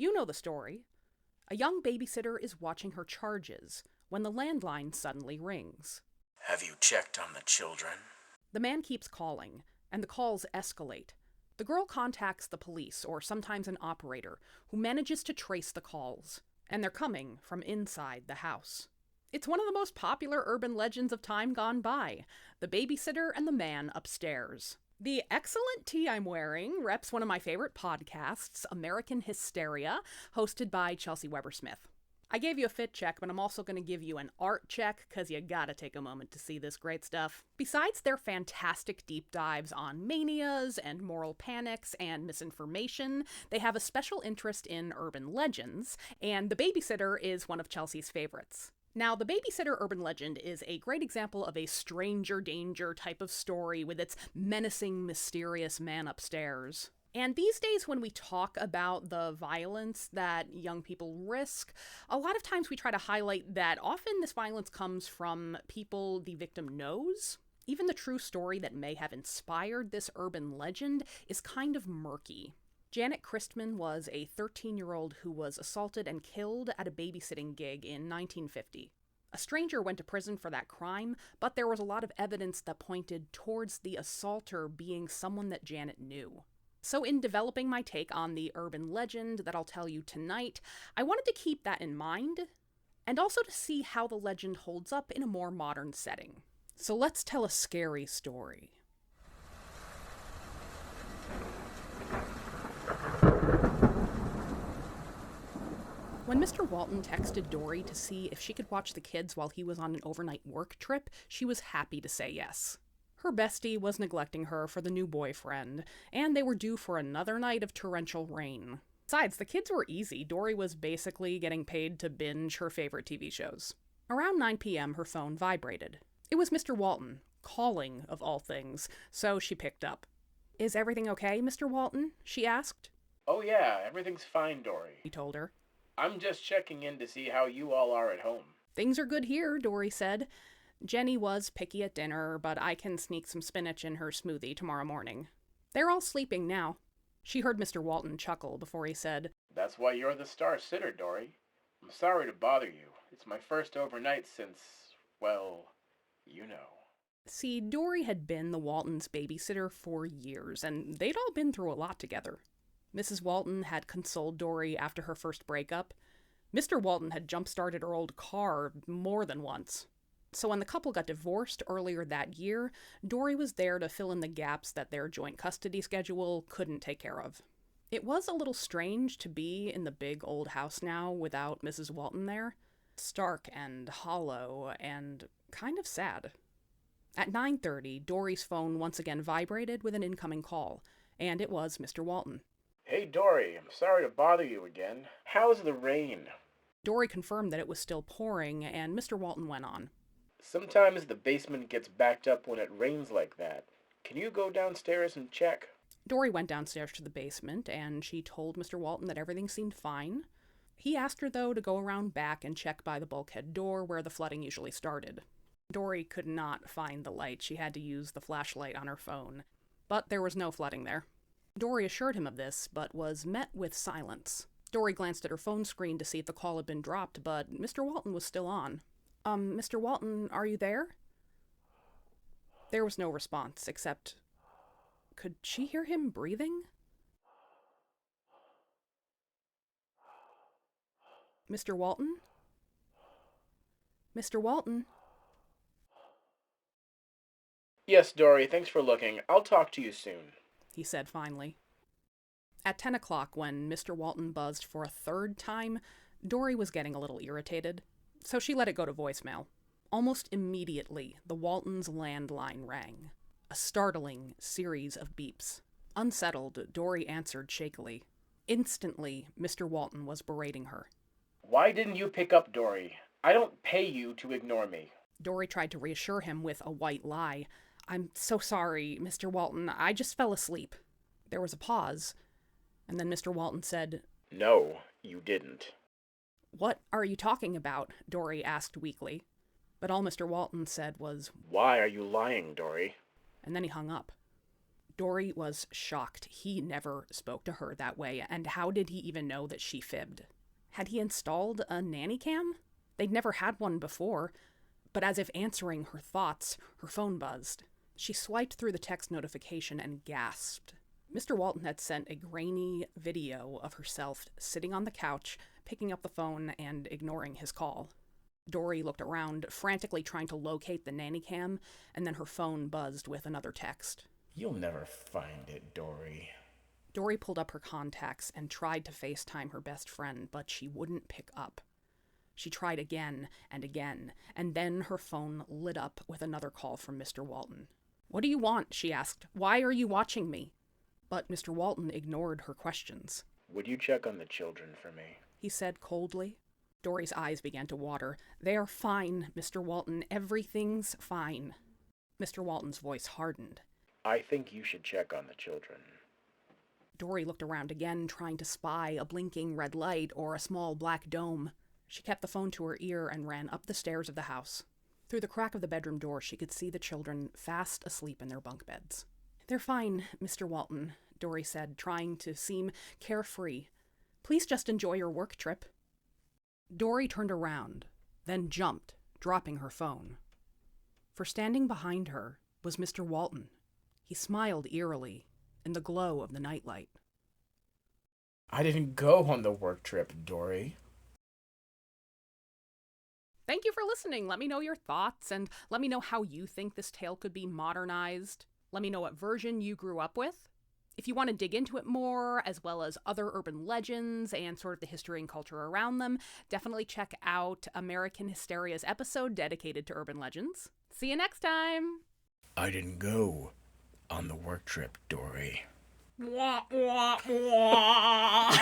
You know the story. A young babysitter is watching her charges when the landline suddenly rings. Have you checked on the children? The man keeps calling, and the calls escalate. The girl contacts the police, or sometimes an operator, who manages to trace the calls, and they're coming from inside the house. It's one of the most popular urban legends of time gone by, the babysitter and the man upstairs. The excellent tee I'm wearing reps one of my favorite podcasts, American Hysteria, hosted by Chelsey Smith. I gave you a fit check, but I'm also going to give you an art check, because you gotta take a moment to see this great stuff. Besides their fantastic deep dives on manias and moral panics and misinformation, they have a special interest in urban legends, and The Babysitter is one of Chelsey's favorites. Now, The Babysitter urban legend is a great example of a stranger danger type of story with its menacing, mysterious man upstairs. And these days, when we talk about the violence that young people risk, a lot of times we try to highlight that often this violence comes from people the victim knows. Even the true story that may have inspired this urban legend is kind of murky. Janet Christman was a 13-year-old who was assaulted and killed at a babysitting gig in 1950. A stranger went to prison for that crime, but there was a lot of evidence that pointed towards the assaulter being someone that Janet knew. So in developing my take on the urban legend that I'll tell you tonight, I wanted to keep that in mind, and also to see how the legend holds up in a more modern setting. So let's tell a scary story. When Mr. Walton texted Dory to see if she could watch the kids while he was on an overnight work trip, she was happy to say yes. Her bestie was neglecting her for the new boyfriend, and they were due for another night of torrential rain. Besides, the kids were easy. Dory was basically getting paid to binge her favorite TV shows. Around 9 p.m., her phone vibrated. It was Mr. Walton, calling, of all things, so she picked up. "Is everything okay, Mr. Walton?" she asked. "Oh yeah, everything's fine, Dory," he told her. "I'm just checking in to see how you all are at home." "Things are good here," Dory said. "Jenny was picky at dinner, but I can sneak some spinach in her smoothie tomorrow morning. They're all sleeping now." She heard Mr. Walton chuckle before he said, "That's why you're the star sitter, Dory. I'm sorry to bother you. It's my first overnight since, well, you know." See, Dory had been the Waltons' babysitter for years, and they'd all been through a lot together. Mrs. Walton had consoled Dory after her first breakup. Mr. Walton had jump-started her old car more than once. So when the couple got divorced earlier that year, Dory was there to fill in the gaps that their joint custody schedule couldn't take care of. It was a little strange to be in the big old house now without Mrs. Walton there. Stark and hollow and kind of sad. At 9:30, Dory's phone once again vibrated with an incoming call, and it was Mr. Walton. "Hey, Dory, I'm sorry to bother you again. How's the rain?" Dory confirmed that it was still pouring, and Mr. Walton went on. "Sometimes the basement gets backed up when it rains like that. Can you go downstairs and check?" Dory went downstairs to the basement, and she told Mr. Walton that everything seemed fine. He asked her, though, to go around back and check by the bulkhead door where the flooding usually started. Dory could not find the light. She had to use the flashlight on her phone. But there was no flooding there. Dory assured him of this, but was met with silence. Dory glanced at her phone screen to see if the call had been dropped, but Mr. Walton was still on. Mr. Walton, are you there?" There was no response, except... could she hear him breathing? "Mr. Walton? Mr. Walton?" "Yes, Dory, thanks for looking. I'll talk to you soon," he said finally. At 10 o'clock, when Mr. Walton buzzed for a third time, Dory was getting a little irritated, so she let it go to voicemail. Almost immediately, the Waltons' landline rang. A startling series of beeps. Unsettled, Dory answered shakily. Instantly, Mr. Walton was berating her. "Why didn't you pick up, Dory? I don't pay you to ignore me." Dory tried to reassure him with a white lie. "I'm so sorry, Mr. Walton. I just fell asleep." There was a pause, and then Mr. Walton said, "No, you didn't." "What are you talking about?" Dory asked weakly. But all Mr. Walton said was, "Why are you lying, Dory?" And then he hung up. Dory was shocked. He never spoke to her that way, and how did he even know that she fibbed? Had he installed a nanny cam? They'd never had one before, but as if answering her thoughts, her phone buzzed. She swiped through the text notification and gasped. Mr. Walton had sent a grainy video of herself sitting on the couch, picking up the phone and ignoring his call. Dory looked around, frantically trying to locate the nanny cam, and then her phone buzzed with another text. You'll never find it, Dory. Dory pulled up her contacts and tried to FaceTime her best friend, but she wouldn't pick up. She tried again, and then her phone lit up with another call from Mr. Walton. "What do you want?" she asked. "Why are you watching me?" But Mr. Walton ignored her questions. Would you check on the children for me? He said coldly. Dory's eyes began to water. "They are fine, Mr. Walton. Everything's fine." Mr. Walton's voice hardened. I think you should check on the children. Dory looked around again, trying to spy a blinking red light or a small black dome. She kept the phone to her ear and ran up the stairs of the house. Through the crack of the bedroom door, she could see the children fast asleep in their bunk beds. "They're fine, Mr. Walton," Dory said, trying to seem carefree. "Please just enjoy your work trip." Dory turned around, then jumped, dropping her phone. For standing behind her was Mr. Walton. He smiled eerily in the glow of the nightlight. I didn't go on the work trip, Dory. Thank you for listening. Let me know your thoughts, and let me know how you think this tale could be modernized. Let me know what version you grew up with. If you want to dig into it more, as well as other urban legends and sort of the history and culture around them, definitely check out American Hysteria's episode dedicated to urban legends. See you next time! I didn't go on the work trip, Dory. Wah, wah, wah.